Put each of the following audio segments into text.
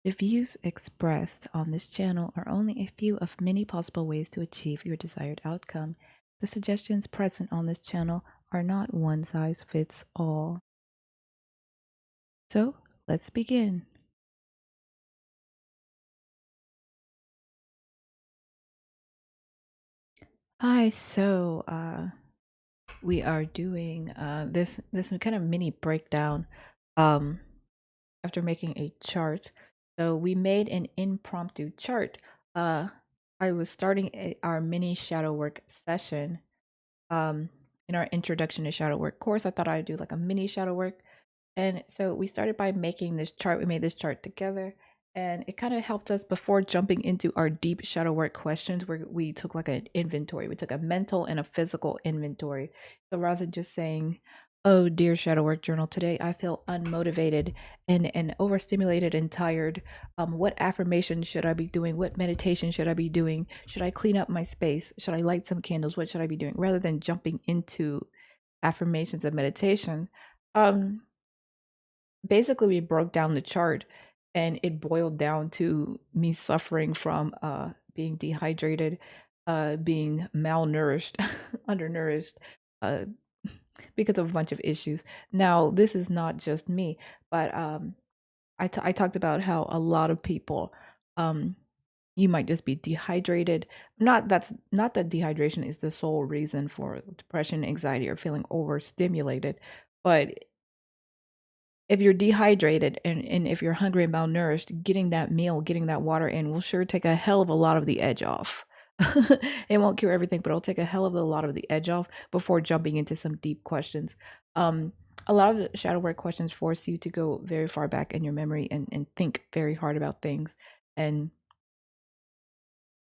The views expressed on this channel are only a few of many possible ways to achieve your desired outcome. The suggestions present on this channel are not one size fits all. So, let's begin. Hi, we are doing this kind of mini breakdown um after making a chart. So we made an impromptu chart. Uh I was starting our mini shadow work session in our introduction to shadow work course. I thought I'd do like a mini shadow work. And so we started by making this chart. We made this chart together, and it kind of helped us before jumping into our deep shadow work questions where we took like an inventory. We took a mental and a physical inventory. So rather than just saying, "Oh, dear shadow work journal, today I feel unmotivated and overstimulated and tired. What affirmation should I be doing? What meditation should I be doing? Should I clean up my space? Should I light some candles? What should I be doing?" Rather than jumping into affirmations and meditation, um, basically we broke down the chart and it boiled down to me suffering from being dehydrated, being malnourished, undernourished, uh because of a bunch of issues. Now this is not just me, but I talked about how a lot of people, um you might just be dehydrated. Not that dehydration is the sole reason for depression, anxiety, or feeling overstimulated, but if you're dehydrated and if you're hungry and malnourished, getting that meal, getting that water in will sure take a hell of a lot of the edge off. It won't cure everything, but it'll take a hell of a lot of the edge off before jumping into some deep questions. Um, a lot of the shadow work questions force you to go very far back in your memory and think very hard about things and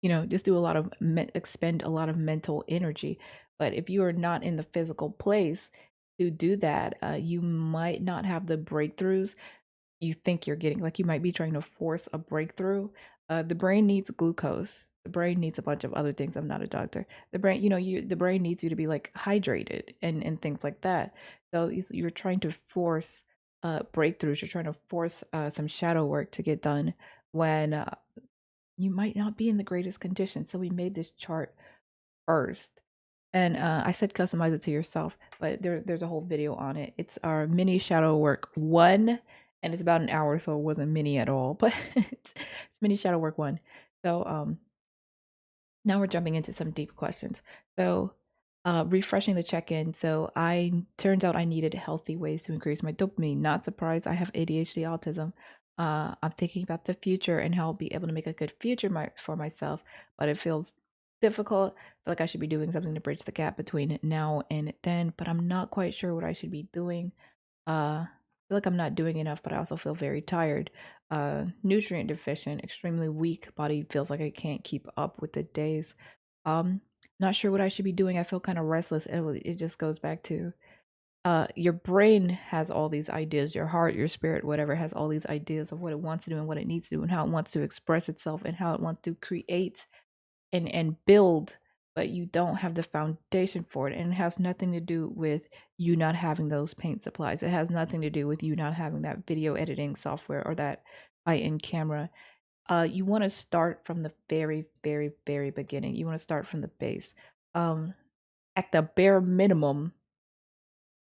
just do a lot of expend a lot of mental energy. But if you are not in the physical place to do that, you might not have the breakthroughs you think you're getting. Like you might be trying to force a breakthrough. The brain needs glucose. The brain needs a bunch of other things. I'm not a doctor. The brain, the brain needs you to be like hydrated and things like that. So you're trying to force breakthroughs. You're trying to force some shadow work to get done when you might not be in the greatest condition. So we made this chart first. And I said customize it to yourself, but there's a whole video on it. It's our mini shadow work one, and it's about an hour, so it wasn't mini at all, but it's mini shadow work one. So now we're jumping into some deep questions. So refreshing the check-in. So I turns out I needed healthy ways to increase my dopamine. Not surprised, I have ADHD autism. I'm thinking about the future and how I'll be able to make a good future for myself, but it feels difficult. I feel like I should be doing something to bridge the gap between now and then, but I'm not quite sure what I should be doing. I feel like I'm not doing enough, but I also feel very tired. Nutrient deficient, extremely weak. Body feels like I can't keep up with the days. Um, Not sure what I should be doing. I feel kind of restless. It just goes back to your brain has all these ideas, your heart, your spirit, whatever has all these ideas of what it wants to do and what it needs to do and how it wants to express itself and how it wants to create and build, but you don't have the foundation for it. And it has nothing to do with you not having those paint supplies. It has nothing to do with you not having that video editing software or that high-end camera. You want to start from the very, very, very beginning. You want to start from the base. Um, at the bare minimum,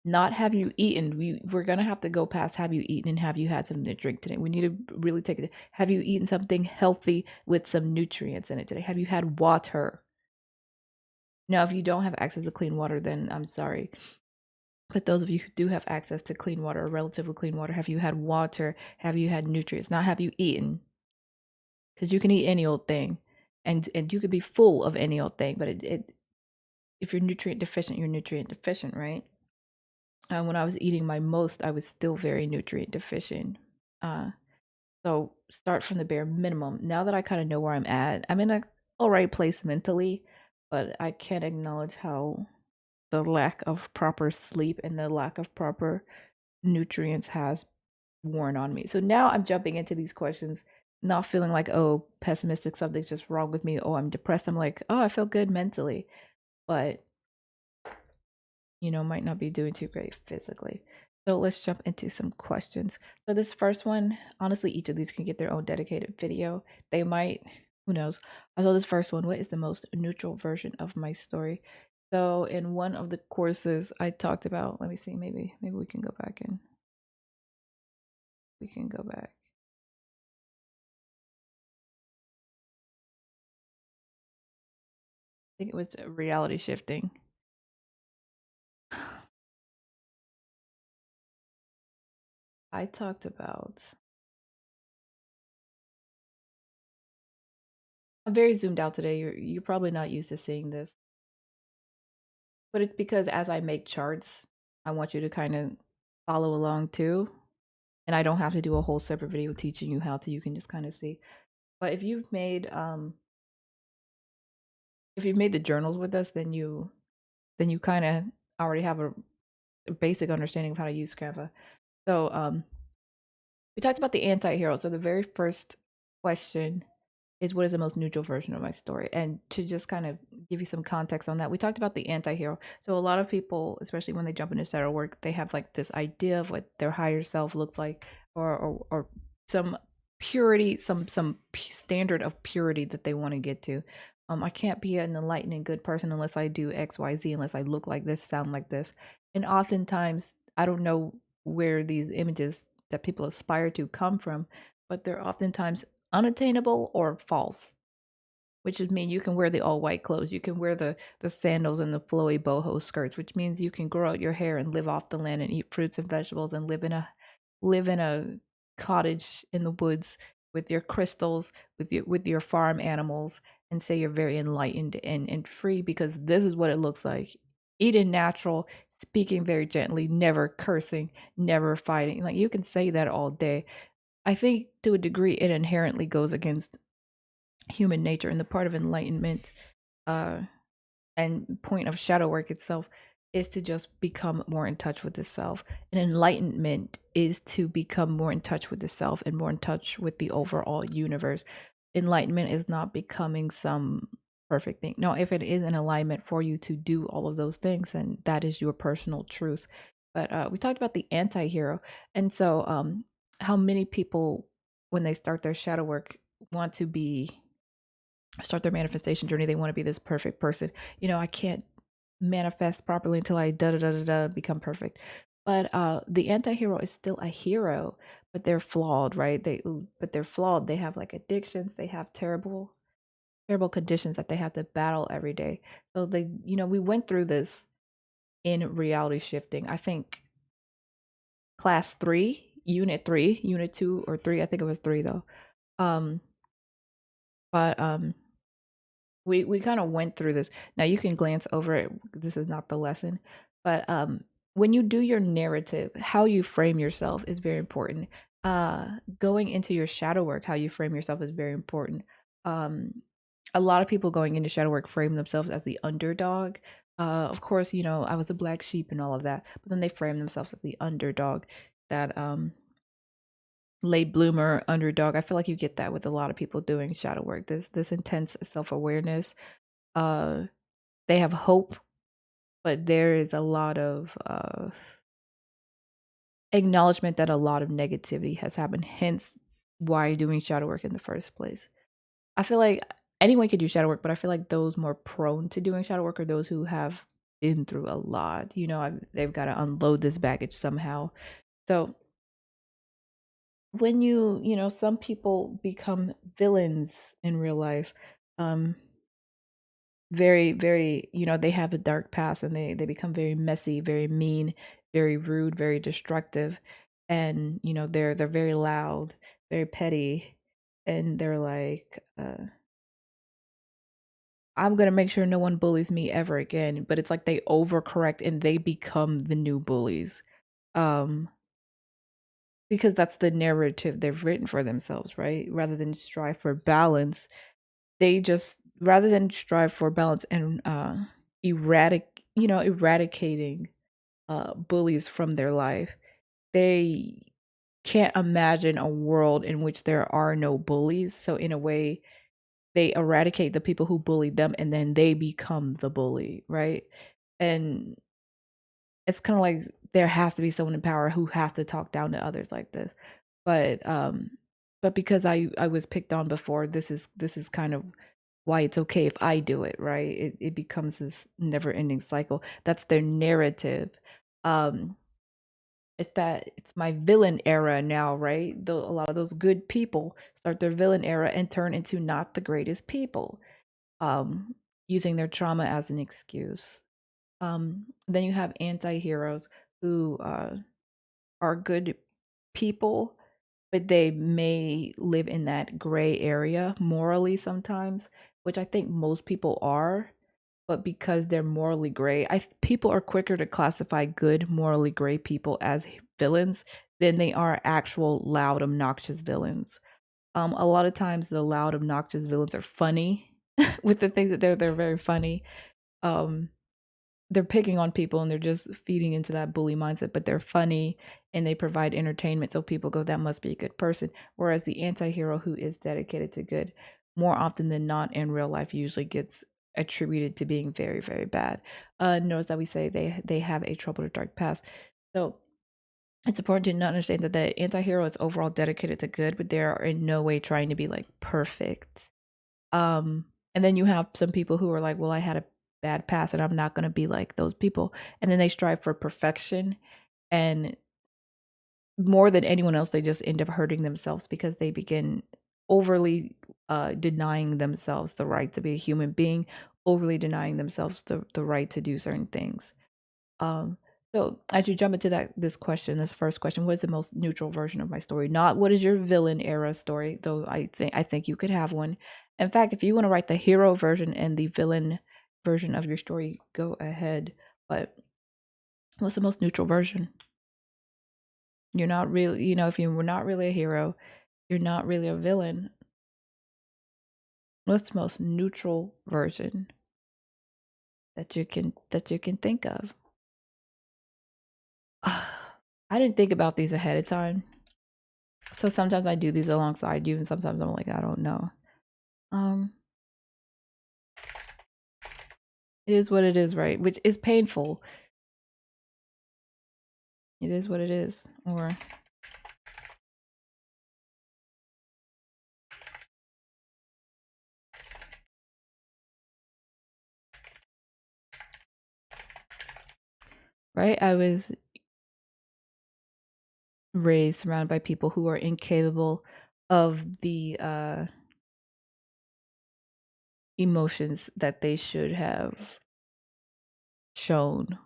not have you eaten. We're gonna have to go past have you eaten and have you had something to drink today. We need to really take it. Have you eaten something healthy with some nutrients in it today? Have you had water? Now, if you don't have access to clean water, then I'm sorry. But those of you who do have access to clean water or relatively clean water, have you had water? Have you had nutrients? Not have you eaten? Because you can eat any old thing, and you could be full of any old thing. But if you're nutrient deficient, you're nutrient deficient, right? When I was eating my most, I was still very nutrient deficient. Uh, so start from the bare minimum. Now that I kind of know where I'm at, I'm in a all right place mentally, but I can't acknowledge how the lack of proper sleep and the lack of proper nutrients has worn on me. So now I'm jumping into these questions, not feeling like, oh, pessimistic, something's just wrong with me. Oh, I'm depressed. I'm like, oh, I feel good mentally, but might not be doing too great physically. So let's jump into some questions. So this first one, honestly, each of these can get their own dedicated video. They might, who knows? So this first one, what is the most neutral version of my story? So in one of the courses I talked about, let me see, maybe we can go back and we can go back. I think it was reality shifting. I talked about, I'm very zoomed out today. You're probably not used to seeing this. But it's because as I make charts, I want you to kind of follow along too. And I don't have to do a whole separate video teaching you how to. You can just kind of see. But if you've made the journals with us, then you kind of already have a basic understanding of how to use Canva. So we talked about the anti-hero. So the very first question is, what is the most neutral version of my story? And to just kind of give you some context on that, we talked about the anti-hero. So a lot of people, especially when they jump into shadow work, they have like this idea of what their higher self looks like, or some purity, some standard of purity that they want to get to. I can't be an enlightened and good person unless I do XYZ, unless I look like this, sound like this. And oftentimes I don't know where these images that people aspire to come from, but they're oftentimes unattainable or false, which would mean you can wear the all white clothes, you can wear the sandals and the flowy boho skirts, which means you can grow out your hair and live off the land and eat fruits and vegetables and live in a cottage in the woods with your crystals, with your farm animals, and say you're very enlightened and free because this is what it looks like. Eating natural, speaking very gently, never cursing, never fighting. Like you can say that all day. I think to a degree it inherently goes against human nature, and the part of enlightenment uh and point of shadow work itself is to just become more in touch with the self, and enlightenment is to become more in touch with the self and more in touch with the overall universe. Enlightenment is not becoming some perfect thing. No, if it is an alignment for you to do all of those things, then that is your personal truth. But we talked about the anti-hero, and so how many people when they start their shadow work want to be start their manifestation journey, they want to be this perfect person. I can't manifest properly until I da da da da da become perfect. But the anti-hero is still a hero, but they're flawed, right? But they're flawed. They have like addictions, they have terrible conditions that they have to battle every day. So we went through this in reality shifting. I think class 3, unit 3, unit 2 or 3, I think it was 3 though. Um but we kind of went through this. Now you can glance over it. This is not the lesson, but when you do your narrative, how you frame yourself is very important. Going into your shadow work, how you frame yourself is very important. Um, a lot of people going into shadow work frame themselves as the underdog. Of course, I was a black sheep and all of that, but then they frame themselves as the underdog. That late bloomer underdog. I feel like you get that with a lot of people doing shadow work. This intense self-awareness. uh they have hope, but there is a lot of acknowledgement that a lot of negativity has happened, hence why doing shadow work in the first place. I feel like anyone could do shadow work, but I feel like those more prone to doing shadow work are those who have been through a lot. They've got to unload this baggage somehow. So when some people become villains in real life, um very very they have a dark past, and they become very messy, very mean, very rude, very destructive, and they're very loud, very petty, and they're like, I'm gonna make sure no one bullies me ever again. But it's like they overcorrect and they become the new bullies, um because that's the narrative they've written for themselves, right? Rather than strive for balance, they just rather than strive for balance and eradicating bullies from their life, they can't imagine a world in which there are no bullies. So in a way, they eradicate the people who bullied them, and then they become the bully, right? And it's kind of like there has to be someone in power who has to talk down to others like this. But but because I was picked on before, this is kind of why it's okay if I do it, right? It becomes this never ending cycle. That's their narrative. Um, it's that it's my villain era now, right? A lot of those good people start their villain era and turn into not the greatest people, um, using their trauma as an excuse. Then you have anti-heroes who are good people, but they may live in that gray area morally sometimes, which I think most people are. But because they're morally gray, people are quicker to classify good morally gray people as villains than they are actual loud, obnoxious villains. A lot of times, the loud, obnoxious villains are funny with the things that they're very funny. Um, they're picking on people and they're just feeding into that bully mindset, but they're funny and they provide entertainment, so people go, that must be a good person. Whereas the anti-hero who is dedicated to good, more often than not in real life, usually gets attributed to being very, very bad. Notice that we say they have a troubled or dark past. So it's important to not understand that the anti-hero is overall dedicated to good, but they are in no way trying to be like perfect. And then you have some people who are like, well, I had a bad past and I'm not going to be like those people. And then they strive for perfection. And more than anyone else, they just end up hurting themselves because they begin overly denying themselves the right to be a human being, overly denying themselves the right to do certain things. Um, so as you jump into this question, this first question, what is the most neutral version of my story? Not what is your villain era story, though I think you could have one. In fact, if you want to write the hero version and the villain version of your story, go ahead. But what's the most neutral version? You're not really, if you were not really a hero, you're not really a villain. What's the most neutral version that you can think of? I didn't think about these ahead of time. So sometimes I do these alongside you, and sometimes I'm like, I don't know. Um, it is what it is, right? Which is painful. It is what it is. Or right, I was raised surrounded by people who are incapable of the emotions that they should have shown.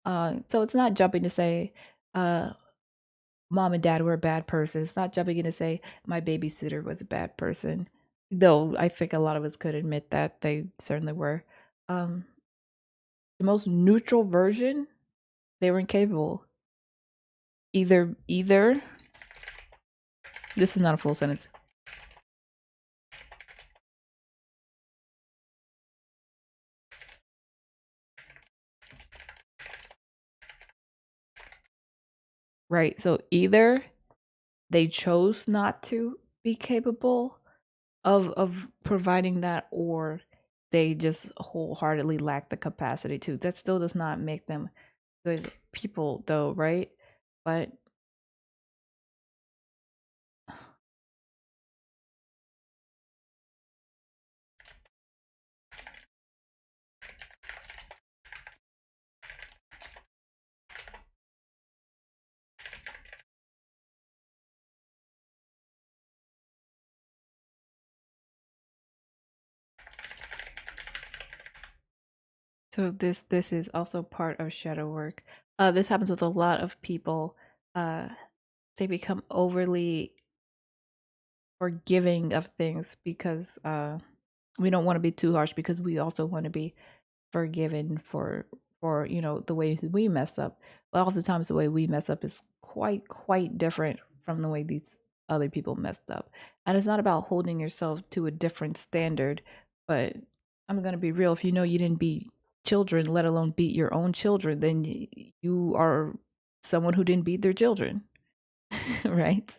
So it's not jumping to say, uh, mom and dad were a bad person. It's not jumping in to say my babysitter was a bad person. Though I think a lot of us could admit that they certainly were. Um, the most neutral version, they were incapable. Either this is not a full sentence. Right. So either they chose not to be capable of providing that, or they just wholeheartedly lack the capacity to. That still does not make them good people though, right? But so this is also part of shadow work. This happens with a lot of people. Uh, they become overly forgiving of things because we don't want to be too harsh, because we also want to be forgiven for the ways we mess up. But oftentimes the way we mess up is quite different from the way these other people messed up. And it's not about holding yourself to a different standard, but I'm gonna be real. If you know you didn't beat children, let alone beat your own children, then you are someone who didn't beat their children. Right?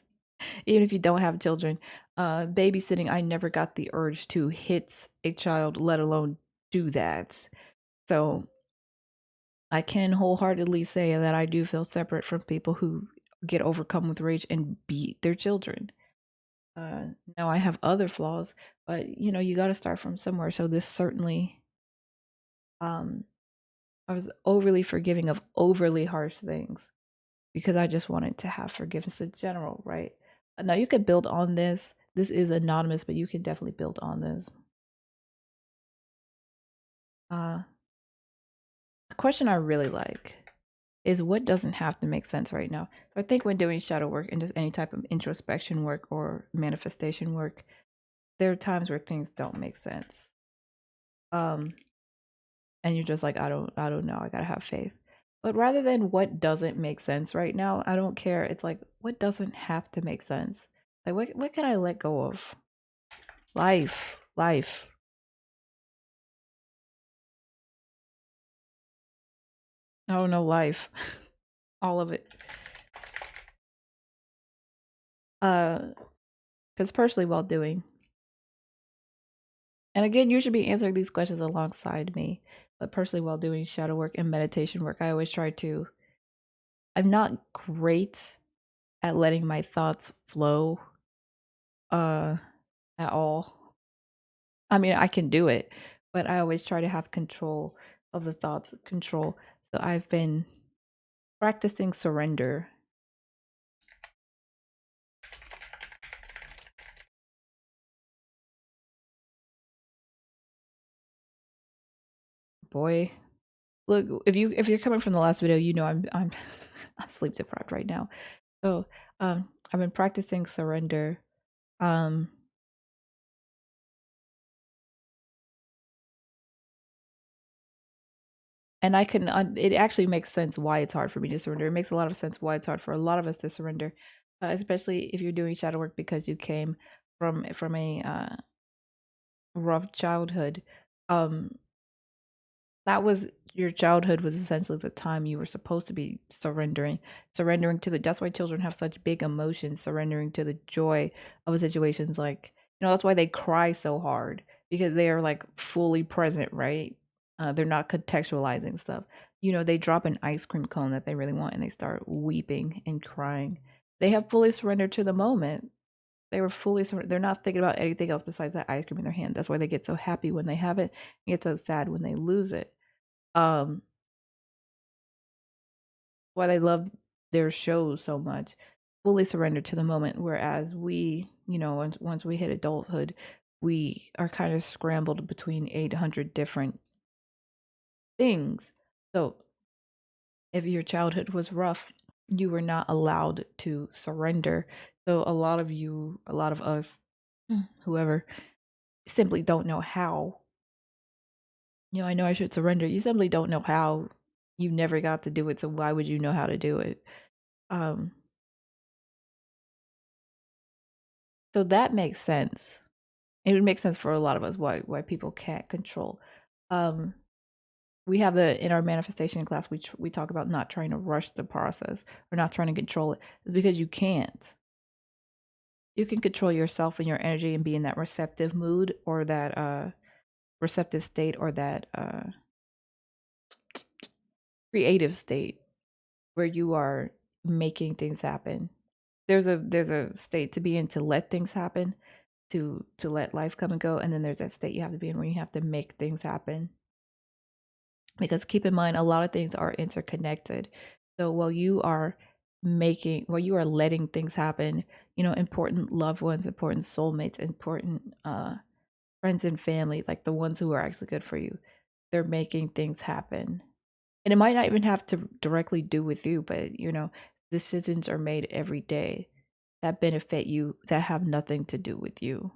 Even if you don't have children. Babysitting, I never got the urge to hit a child, let alone do that. So I can wholeheartedly say that I do feel separate from people who get overcome with rage and beat their children. Uh, Now I have other flaws, but you got to start from somewhere. So this certainly, um, I was overly forgiving of overly harsh things because I just wanted to have forgiveness in general, right? Now you could build on this. This is anonymous, but you can definitely build on this. A question I really like is what doesn't have to make sense right now. So I think when doing shadow work and just any type of introspection work or manifestation work, there are times where things don't make sense. Um, and you're just like, I don't know, I gotta have faith. But rather than what doesn't make sense right now, I don't care. It's like what doesn't have to make sense. Like what can I let go of? Life. I don't know, life. All of it. Because personally, while doing, and again, you should be answering these questions alongside me. But personally, while doing shadow work and meditation work, I always try to. I'm not great at letting my thoughts flow uh at all. I mean, I can do it, but I always try to have control of the thoughts, control. So I've been practicing surrender. Boy, look, if you're coming from the last video, I'm I'm sleep deprived right now. So, I've been practicing surrender. Um And it actually makes sense why it's hard for me to surrender. It makes a lot of sense why it's hard for a lot of us to surrender, especially if you're doing shadow work because you came from a rough childhood. Um, that was your childhood was essentially the time you were supposed to be surrendering to the. That's why children have such big emotions, surrendering to the joy of situations. Like that's why they cry so hard because they are like fully present, right? They're not contextualizing stuff. They drop an ice cream cone that they really want and they start weeping and crying. They have fully surrendered to the moment. They were fully surrendered. They're not thinking about anything else besides that ice cream in their hand. That's why they get so happy when they have it and get so sad when they lose it. um why they love their shows so much, fully surrender to the moment, whereas we, once we hit adulthood, we are kind of scrambled between 800 different things. So if your childhood was rough, you were not allowed to surrender. So a lot of us, whoever, simply don't know how. I know I should surrender. You simply don't know how. You never got to do it, so why would you know how to do it? um so that makes sense. It would make sense for a lot of us why people can't control. Um, we have in our manifestation class we talk about not trying to rush the process or not trying to control it. It's because you can't. You can control yourself and your energy and be in that receptive mood or that receptive state or that creative state where you are making things happen. There's a state to be in to let things happen, to let life come and go, and then there's that state you have to be in where you have to make things happen. Because keep in mind, a lot of things are interconnected. So while you are letting things happen, important loved ones, important soulmates, important friends and family, like the ones who are actually good for you, they're making things happen. And it might not even have to directly do with you, but decisions are made every day that benefit you that have nothing to do with you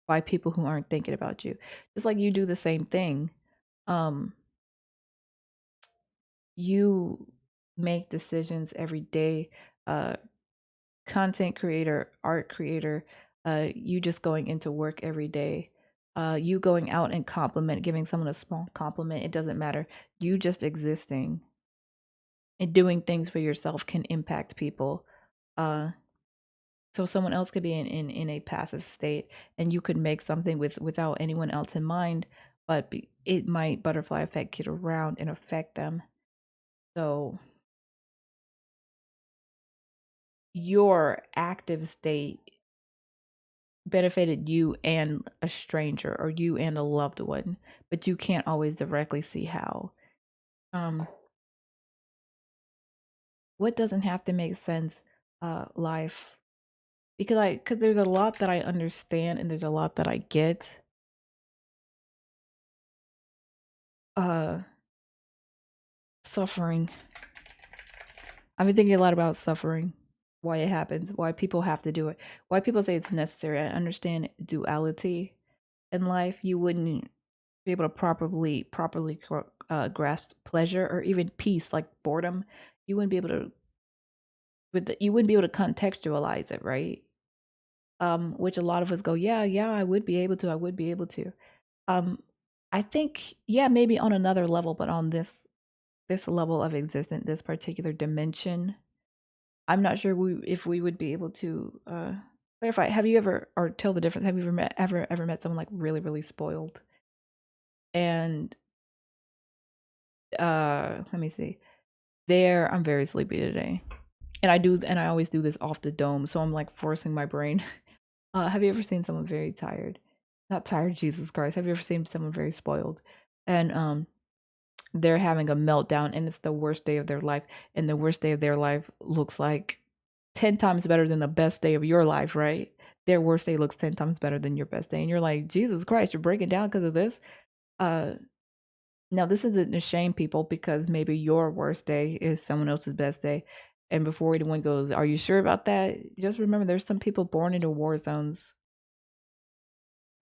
by people who aren't thinking about you. Just like you do the same thing. Um you make decisions every day. uh Content creator, art creator, you just going into work every day, you going out and giving someone a small compliment, it doesn't matter. You just existing and doing things for yourself can impact people. uh so someone else could be in a passive state and you could make something without anyone else in mind, but it might butterfly effect get around and affect them. So your active state benefited you and a stranger or you and a loved one, but you can't always directly see how. Um, what doesn't have to make sense? Life, because there's a lot that I understand and there's a lot that I get. Uh, Suffering. I've been thinking a lot about suffering, why it happens, why people have to do it, why people say it's necessary. I understand duality in life. You wouldn't be able to properly grasp pleasure or even peace, like boredom. You wouldn't be able to you wouldn't be able to contextualize it, right? Which a lot of us go, yeah, yeah, I would be able to, I would be able to. Um, I think, yeah, maybe on another level, but on this level of existence, this particular dimension, I'm not sure if we would be able to clarify. Have you ever, or tell the difference? Have you ever met someone like really really spoiled? And let me see. There, I'm very sleepy today, and I always do this off the dome, so I'm like forcing my brain. Have you ever seen someone very tired? Not tired, Jesus Christ. Have you ever seen someone very spoiled? And they're having a meltdown and it's the worst day of their life. And the worst day of their life looks like 10 times better than the best day of your life, right? Their worst day looks 10 times better than your best day. And you're like, Jesus Christ, you're breaking down because of this. Uh Now this isn't to shame people because maybe your worst day is someone else's best day. And before anyone goes, are you sure about that? Just remember there's some people born into war zones,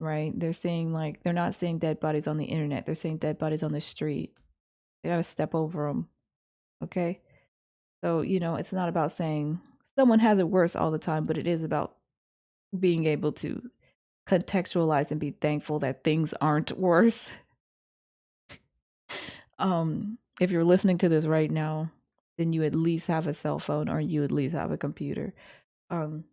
right? They're not seeing dead bodies on the internet. They're seeing dead bodies on the street. They got to step over them, okay? So, it's not about saying someone has it worse all the time, but it is about being able to contextualize and be thankful that things aren't worse. If you're listening to this right now, then you at least have a cell phone or you at least have a computer. Um,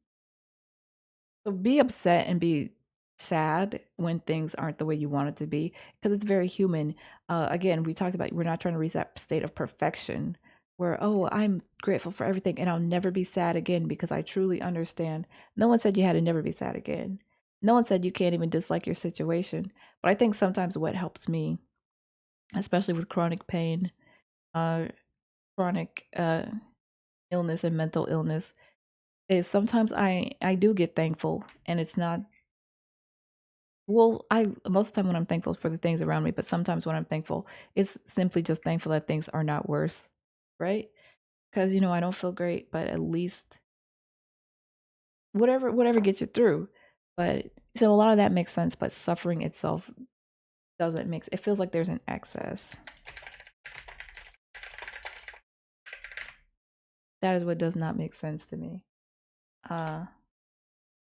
so be upset and be sad when things aren't the way you want it to be because it's very human. Again, we talked about we're not trying to reach that state of perfection where, oh, I'm grateful for everything and I'll never be sad again because I truly understand. No one said you had to never be sad again. No one said you can't even dislike your situation. But I think sometimes what helps me, especially with chronic pain, uh, chronic illness and mental illness, is sometimes I do get thankful and it's not. Well, I most of the time when I'm thankful for the things around me, but sometimes when I'm thankful, it's simply just thankful that things are not worse, right? Because I don't feel great, but at least whatever gets you through. But so a lot of that makes sense, but suffering itself doesn't make. It feels like there's an excess. That is what does not make sense to me. Uh,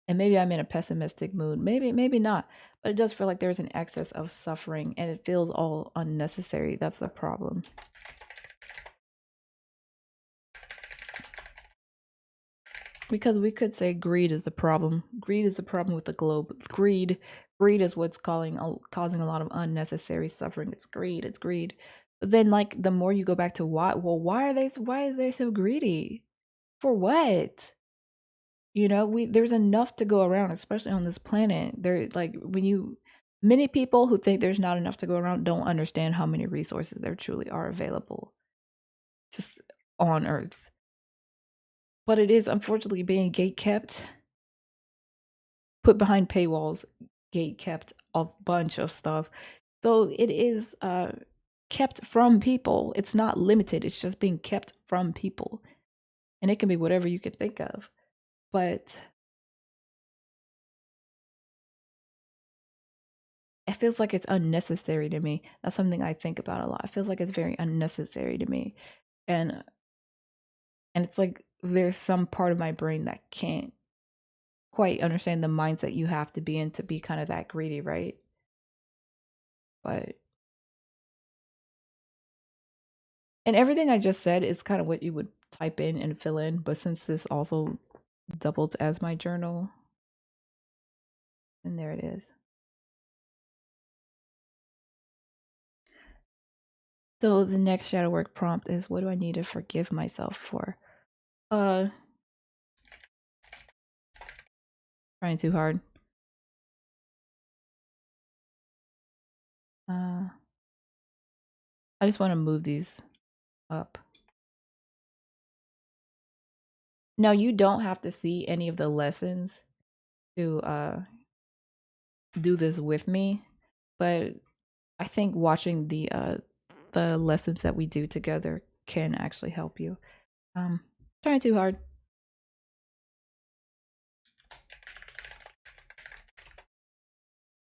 and maybe I'm in a pessimistic mood. Maybe not. But it does feel like there's an excess of suffering, and it feels all unnecessary. That's the problem. Because we could say greed is the problem. Greed is the problem with the globe. Greed is what's causing a lot of unnecessary suffering. It's greed. It's greed. But then, like, the more you go back to why, well, why is they so greedy? For what? We there's enough to go around, especially on this planet. There, like, many people who think there's not enough to go around don't understand how many resources there truly are available, just on Earth. But it is unfortunately being gate kept, put behind paywalls, gate kept a bunch of stuff. So it is kept from people. It's not limited. It's just being kept from people. And it can be whatever you can think of. But it feels like it's unnecessary to me. That's something I think about a lot. It feels like it's very unnecessary to me. And it's like there's some part of my brain that can't quite understand the mindset you have to be in to be kind of that greedy, right? But and everything I just said is kind of what you would type in and fill in, but since this also doubles as my journal, and there it is. So the next shadow work prompt is, what do I need to forgive myself for? Uh Trying too hard. I just want to move these up. Now you don't have to see any of the lessons to do this with me, but I think watching the lessons that we do together can actually help you. Trying too hard.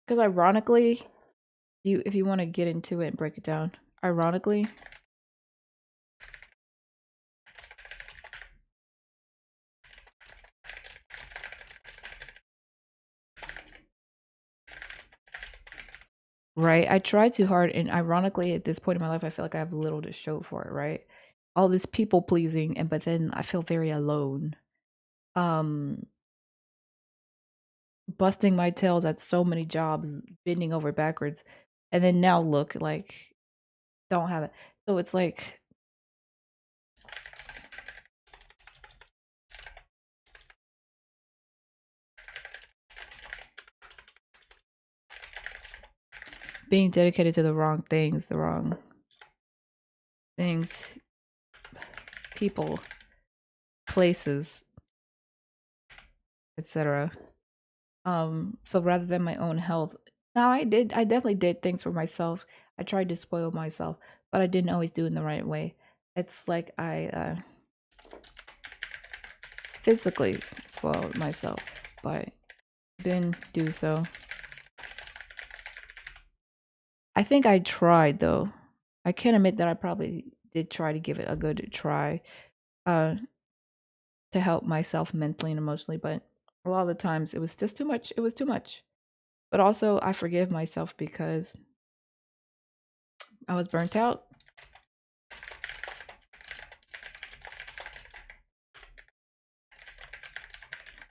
Because ironically, if you want to get into it and break it down, ironically, right? I try too hard, and ironically, at this point in my life, I feel like I have little to show for it, right? All this people pleasing, and but then I feel very alone. Um, Busting my tails at so many jobs, bending over backwards, and then now look like don't have it. So it's like being dedicated to the wrong things, people, places, etc. So rather than my own health, now I definitely did things for myself. I tried to spoil myself, but I didn't always do it in the right way. It's like I physically spoiled myself, but didn't do so. I think I tried though. I can admit that I probably did try to give it a good try, uh, to help myself mentally and emotionally, but a lot of the times it was just too much. It was too much. But also I forgive myself because I was burnt out.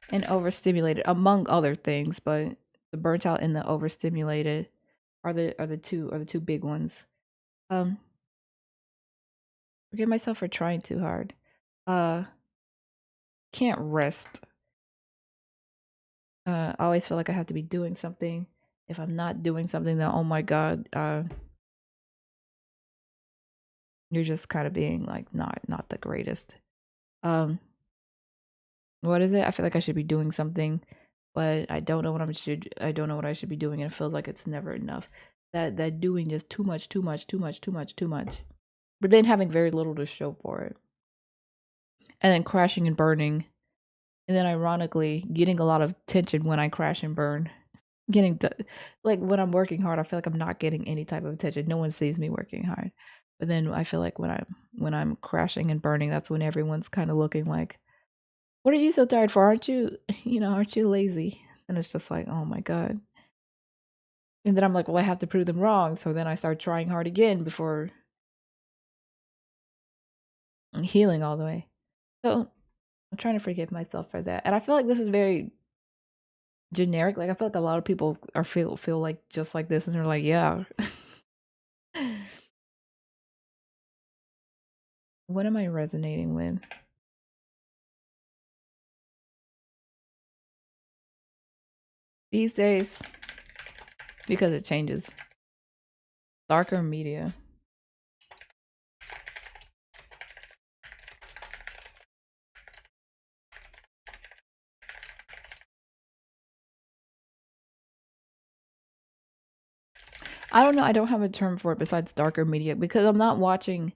And overstimulated, among other things, but the burnt out and the overstimulated are the two big ones. Um, Forgive myself for trying too hard. Uh, can't rest. I always feel like I have to be doing something. If I'm not doing something, then oh my god, you're just kind of being like not the greatest. Um, what is it? I feel like I should be doing something, but I don't know what I should be doing, and it feels like it's never enough. That doing just too much, too much, too much, too much, too much. But then having very little to show for it. And then crashing and burning. And then ironically getting a lot of attention when I crash and burn. Getting to, like when I'm working hard, I feel like I'm not getting any type of attention. No one sees me working hard. But then I feel like when I'm crashing and burning, that's when everyone's kind of looking like, "What are you so tired for? Aren't you, aren't you lazy?" And it's just like, "Oh my god." And then I'm like, "Well, I have to prove them wrong." So then I start trying hard again before healing all the way. So I'm trying to forgive myself for that. And I feel like this is very generic. Like I feel like a lot of people are feel like just like this and they're like, yeah. What am I resonating with? These days, because it changes. Darker media. I don't know. I don't have a term for it besides darker media because I'm not watching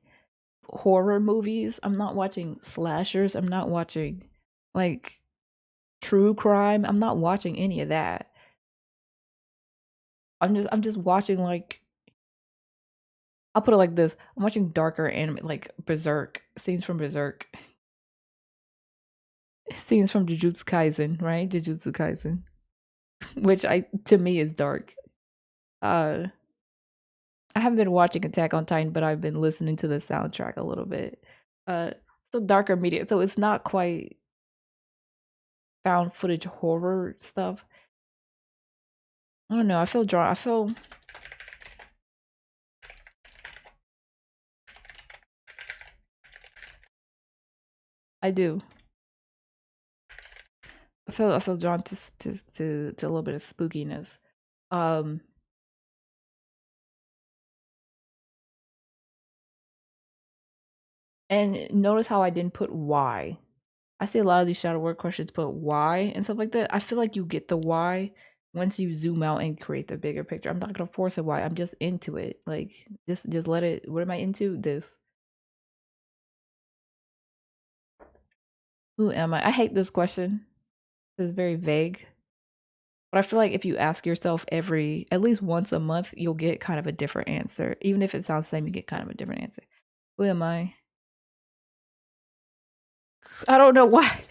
horror movies. I'm not watching slashers. I'm not watching like true crime. I'm not watching any of that. I'm just watching like I'll put it like this. I'm watching darker anime like Berserk, scenes from Berserk, scenes from Jujutsu Kaisen, right? Jujutsu Kaisen, which I to me is dark. Uh I haven't been watching Attack on Titan, but I've been listening to the soundtrack a little bit. Uh so darker media. So it's not quite found footage horror stuff. I don't know. I feel drawn. I feel I do. I feel drawn to a little bit of spookiness. Um, and notice how I didn't put why. I see a lot of these shadow work questions put why and stuff like that. I feel like you get the why once you zoom out and create the bigger picture. I'm not gonna force a why. I'm just into it. Like just let it. What am I into? This. Who am I? I hate this question. It's very vague. But I feel like if you ask yourself every at least once a month, you'll get kind of a different answer. Even if it sounds the same, you get kind of a different answer. Who am I? I don't know why.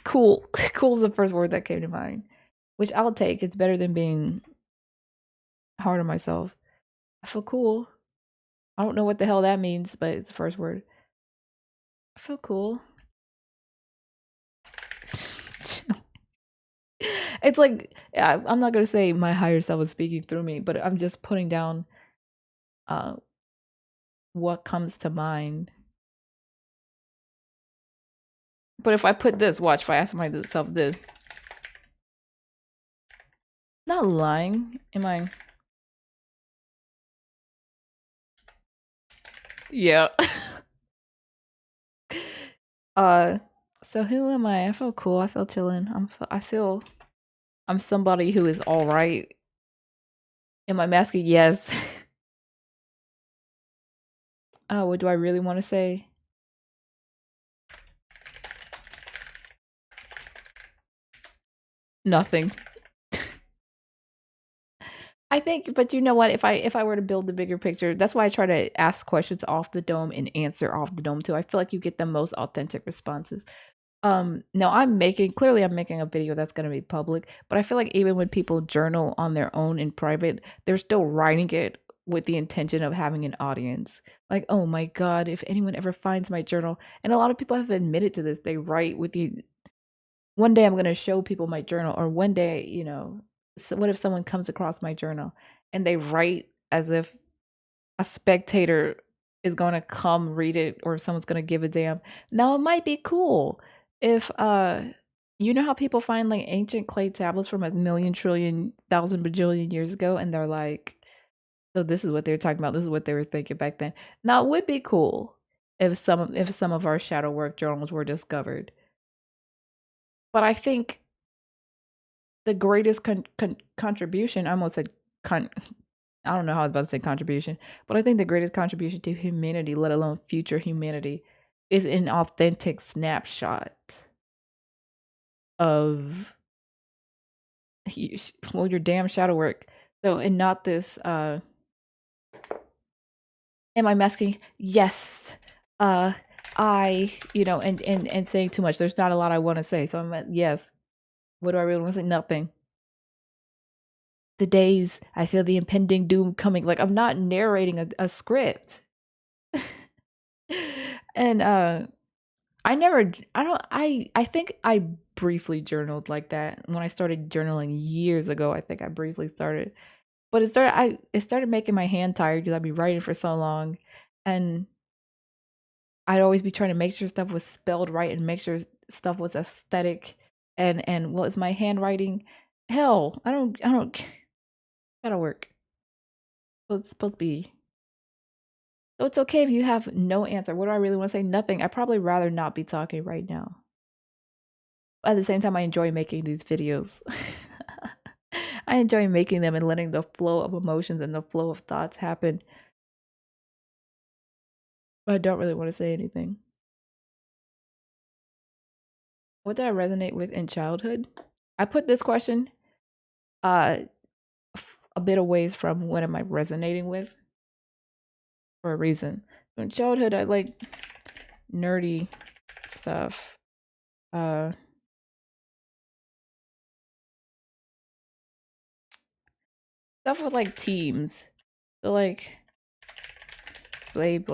Cool. Cool is the first word that came to mind. Which I'll take. It's better than being hard on myself. I feel cool. I don't know what the hell that means, but it's the first word. I feel cool. It's like I'm not gonna say my higher self is speaking through me, but I'm just putting down uh what comes to mind. But if I put this, watch, if I ask myself this, not lying, am I? Yeah. uh, so who am I? I feel cool. I feel chilling. I feel I'm somebody who is all right. Am I masking? Yes. Oh, what do I really want to say? Nothing. I think, but you know what? If I were to build the bigger picture, that's why I try to ask questions off the dome and answer off the dome too. I feel like you get the most authentic responses. No, I'm making a video that's gonna be public, but I feel like even when people journal on their own in private, they're still writing it with the intention of having an audience. Like, oh my god, if anyone ever finds my journal, and a lot of people have admitted to this, they write with the one day I'm going to show people my journal, or one day, so what if someone comes across my journal and they write as if a spectator is going to come read it or someone's going to give a damn. Now it might be cool if you know how people find like ancient clay tablets from a million trillion thousand bajillion years ago and they're like, so this is what they were talking about, this is what they were thinking back then. Now it would be cool if some of our shadow work journals were discovered. But I think the greatest contribution, I almost said con I don't know how I was about to say contribution, but I think the greatest contribution to humanity, let alone future humanity, is an authentic snapshot of well, your damn shadow work. So, and not this, am I masking? Yes. Uh, and saying too much. There's not a lot I want to say. So I'm at, yes. What do I really want to say? Nothing. The days I feel the impending doom coming. Like I'm not narrating a script. And I think I briefly journaled like that when I started journaling years ago. I think I briefly started. But it started making my hand tired because I'd be writing for so long, and I'd always be trying to make sure stuff was spelled right and make sure stuff was aesthetic. And well, is my handwriting? Hell, I don't gotta work. So it's supposed to be. So it's okay if you have no answer. What do I really want to say? Nothing. I probably rather not be talking right now. At the same time, I enjoy making these videos. I enjoy making them and letting the flow of emotions and the flow of thoughts happen. But I don't really want to say anything. What did I resonate with in childhood? I put this question uh a bit of ways from what am I resonating with for a reason. So in childhood, I like nerdy stuff. Uh, Stuff with like teams. So like Blade,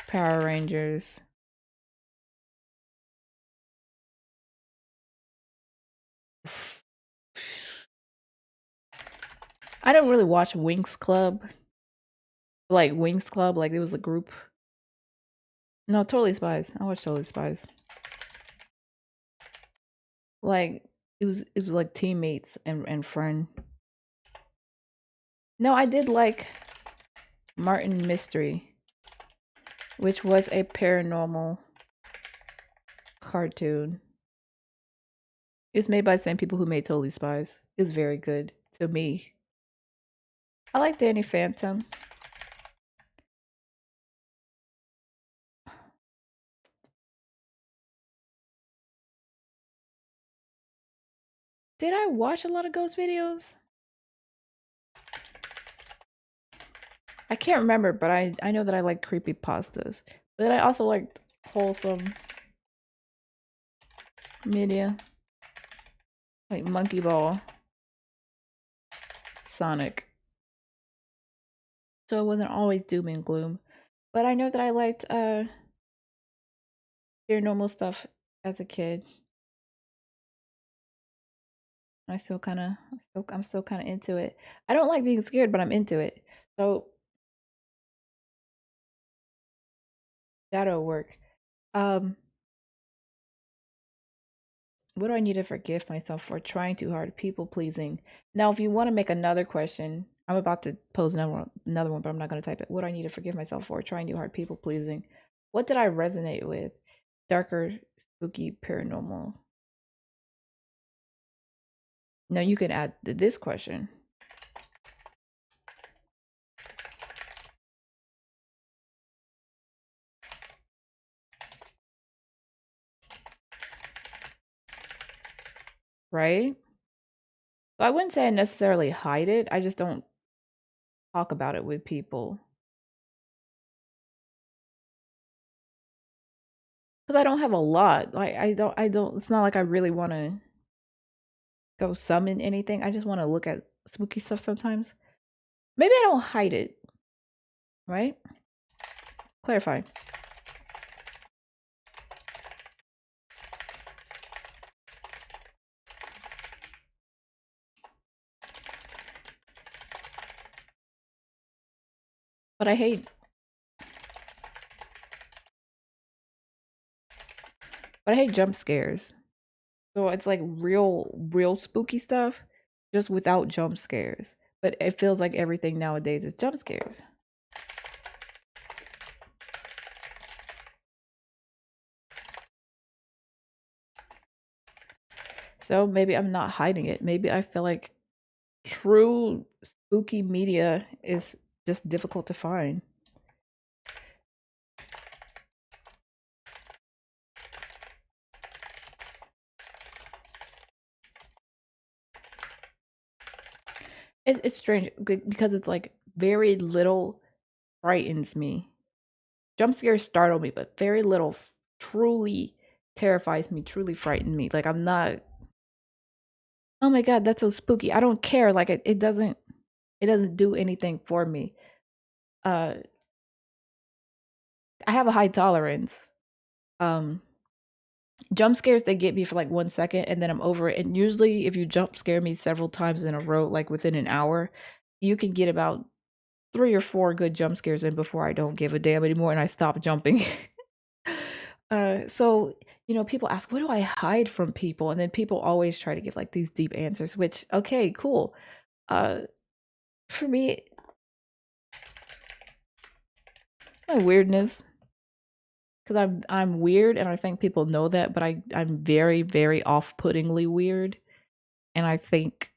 Power Rangers. I don't really watch Winx Club. Like Winx Club, like it was a group. No, Totally Spies. I watched Totally Spies. Like it was like teammates and friend. No, I did like Martin Mystery, which was a paranormal cartoon. It's made by the same people who made Totally Spies. It's very good to me. I like Danny Phantom. Did I watch a lot of ghost videos? I can't remember, but I know that I like creepy pastas. But then I also liked wholesome media, like Monkey Ball, Sonic. So it wasn't always doom and gloom. But I know that I liked paranormal stuff as a kid. I still kind of, I'm still kind of into it. I don't like being scared, but I'm into it. So shadow work. Um, what do I need to forgive myself for? Trying too hard, people pleasing. Now, if you want to make another question, I'm about to pose another one, but I'm not going to type it. What do I need to forgive myself for? Trying too hard, people pleasing. What did I resonate with? Darker, spooky, paranormal. Now you can add this question. Right? So I wouldn't say I necessarily hide it. I just don't talk about it with people. Because I don't have a lot. Like I don't it's not like I really want to go summon anything. I just want to look at spooky stuff sometimes. Maybe I don't hide it, right? Clarify. But I hate jump scares. So it's like real spooky stuff just without jump scares. But it feels like everything nowadays is jump scares. So maybe I'm not hiding it. Maybe I feel like true spooky media is just difficult to find. It's strange because it's like very little frightens me. Jump scares startle me, but very little truly terrifies me, truly frighten me. Like I'm not, oh my god, that's so spooky. I don't care. Like it doesn't do anything for me. Uh I have a high tolerance. Um Jump scares, they get me for like 1 second and then I'm over it. And usually if you jump scare me several times in a row, like within an hour, you can get about 3 or 4 good jump scares in before I don't give a damn anymore and I stop jumping. So people ask, what do I hide from people? And then people always try to give like these deep answers, which okay, cool. Uh, for me, my weirdness, because I'm weird, and I think people know that, but I'm very very off-puttingly weird, and I think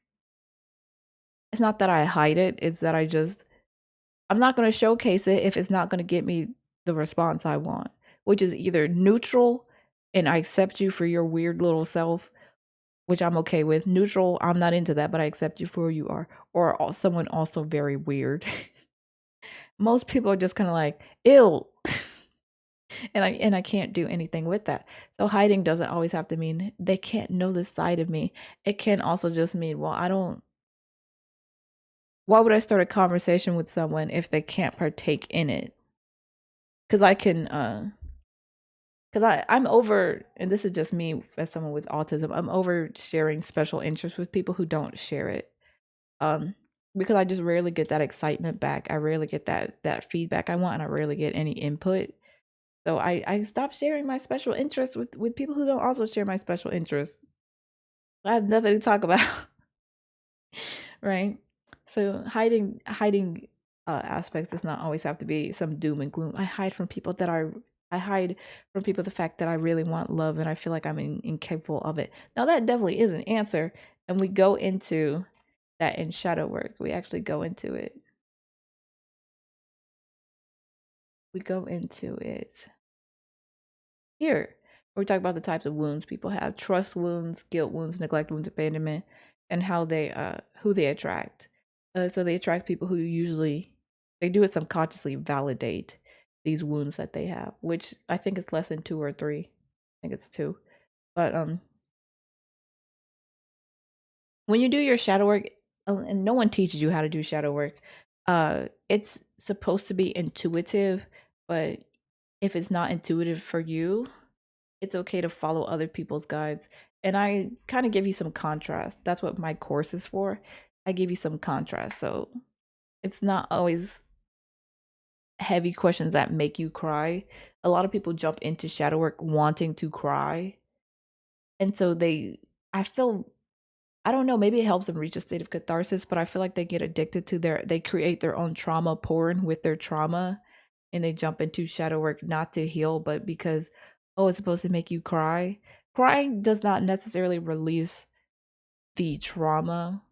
it's not that I hide it; it's that I'm not going to showcase it if it's not going to get me the response I want, which is either neutral and I accept you for your weird little self, which I'm okay with. Neutral, I'm not into that, but I accept you for who you are. Or someone also very weird. Most people are just kind of like, ill. and I can't do anything with that. So hiding doesn't always have to mean they can't know this side of me. It can also just mean, well, I don't why would I start a conversation with someone if they can't partake in it? Cuz I can cuz I'm over, and this is just me as someone with autism. I'm over sharing special interests with people who don't share it. Um because I just rarely get that excitement back. I rarely get that feedback I want, and I rarely get any input. So I stopped sharing my special interests with people who don't also share my special interests. I have nothing to talk about. Right? So hiding aspects does not always have to be some doom and gloom. I hide from people the fact that I really want love and I feel like I'm incapable of it. Now that definitely is an answer, and we go into that in shadow work. We actually go into it. We go into it here. We talk about the types of wounds people have: trust wounds, guilt wounds, neglect wounds, abandonment, and how they who they attract. So they attract people who usually they do it subconsciously validate these wounds that they have, which I think is less than two or three. I think it's two. But when you do your shadow work, and no one teaches you how to do shadow work, it's supposed to be intuitive, but if it's not intuitive for you, it's okay to follow other people's guides. And I kind of give you some contrast. That's what my course is for. I give you some contrast. So it's not always heavy questions that make you cry. A lot of people jump into shadow work wanting to cry. And so I feel, I don't know, maybe it helps them reach a state of catharsis, but I feel like they get addicted to they create their own trauma porn with their trauma, and they jump into shadow work not to heal, but because, oh, it's supposed to make you cry. Crying does not necessarily release the trauma.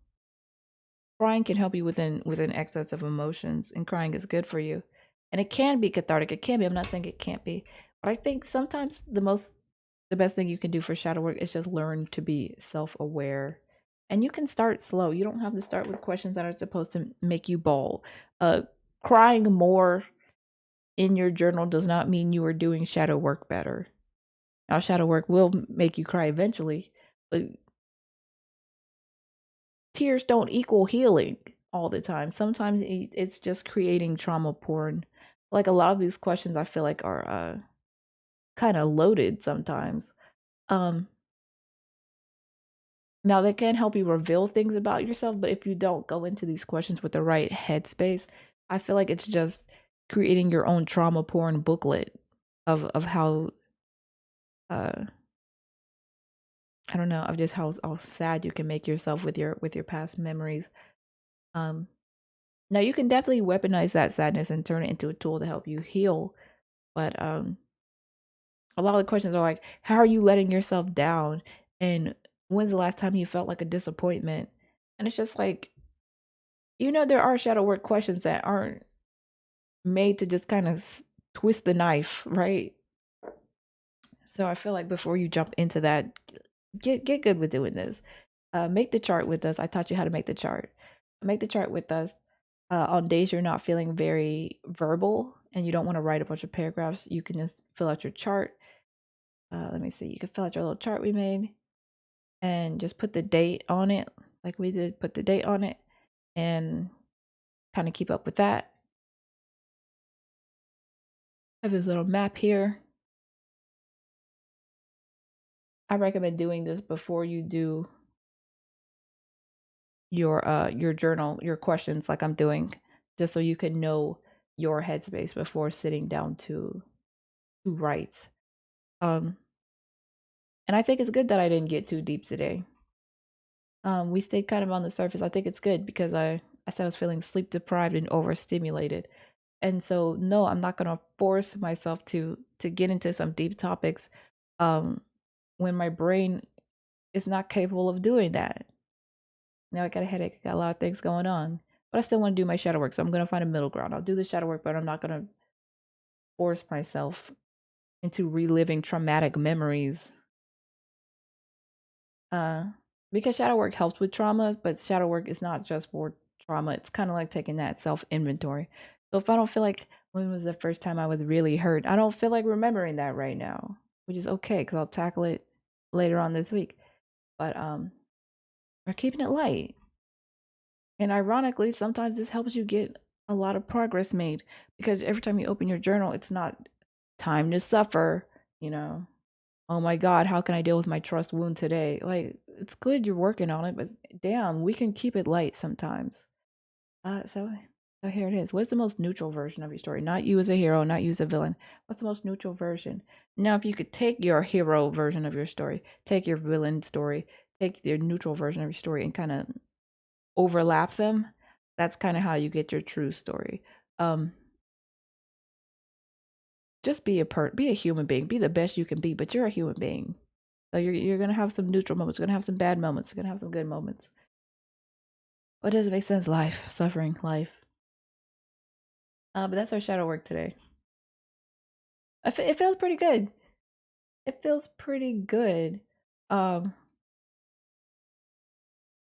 Crying can help you within excess of emotions, and crying is good for you. And it can be cathartic. It can be. I'm not saying it can't be. But I think sometimes the best thing you can do for shadow work is just learn to be self-aware. And you can start slow. You don't have to start with questions that are supposed to make you bawl. Crying more in your journal does not mean you are doing shadow work better. Now, shadow work will make you cry eventually, but tears don't equal healing all the time. Sometimes it's just creating trauma porn. Like a lot of these questions, I feel like are kind of loaded sometimes. Um, Now they can help you reveal things about yourself, but if you don't go into these questions with the right headspace, I feel like it's just creating your own trauma porn booklet of how uh I don't know, of just how sad you can make yourself with your past memories. Um Now you can definitely weaponize that sadness and turn it into a tool to help you heal, but a lot of the questions are like, how are you letting yourself down? And when's the last time you felt like a disappointment? And it's just like, there are shadow work questions that aren't made to just kind of twist the knife, right? So I feel like before you jump into that, get good with doing this. Make the chart with us. I taught you how to make the chart. Make the chart with us. On days you're not feeling very verbal and you don't want to write a bunch of paragraphs, you can just fill out your chart. Let me see. You can fill out your little chart we made and just put the date on it, like we did. Put the date on it and kind of keep up with that. I have this little map here. I recommend doing this before you do your journal, your questions like I'm doing, just so you can know your headspace before sitting down to write. Um and I think it's good that I didn't get too deep today. We stayed kind of on the surface. I think it's good because I said I was feeling sleep deprived and overstimulated. And so no, I'm not gonna force myself to get into some deep topics um when my brain is not capable of doing that. Now I got a headache, I got a lot of things going on. But I still want to do my shadow work, so I'm gonna find a middle ground. I'll do the shadow work, but I'm not gonna force myself into reliving traumatic memories. Uh because shadow work helps with trauma, but shadow work is not just for trauma. It's kind of like taking that self inventory. So if I don't feel like when was the first time I was really hurt, I don't feel like remembering that right now, which is okay because I'll tackle it later on this week. But we're keeping it light. And ironically, sometimes this helps you get a lot of progress made because every time you open your journal, it's not time to suffer, you know. Oh my God, how can I deal with my trust wound today? Like, it's good you're working on it, but damn, we can keep it light sometimes. So So here it is. What's the most neutral version of your story? Not you as a hero, not you as a villain. What's the most neutral version? Now, if you could take your hero version of your story, take your villain story, take your neutral version of your story, and kind of overlap them, that's kind of how you get your true story. Um, just be a human being, be the best you can be, but you're a human being. So you're gonna have some neutral moments, you're gonna have some bad moments, you're gonna have some good moments. What doesn't make sense? Life, suffering, life. But that's our shadow work today. It feels pretty good. It feels pretty good. Feel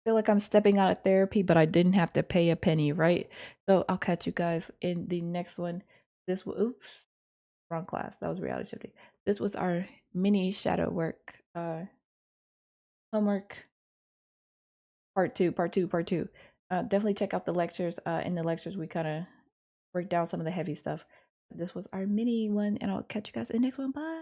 like I'm stepping out of therapy, but I didn't have to pay a penny, right? So I'll catch you guys in the next one. This will, oops, wrong class. That was reality shifting. This was our mini shadow work, homework part two. Definitely check out the lectures. In the lectures, we kind of break down some of the heavy stuff. This was our mini one, and I'll catch you guys in the next one. Bye.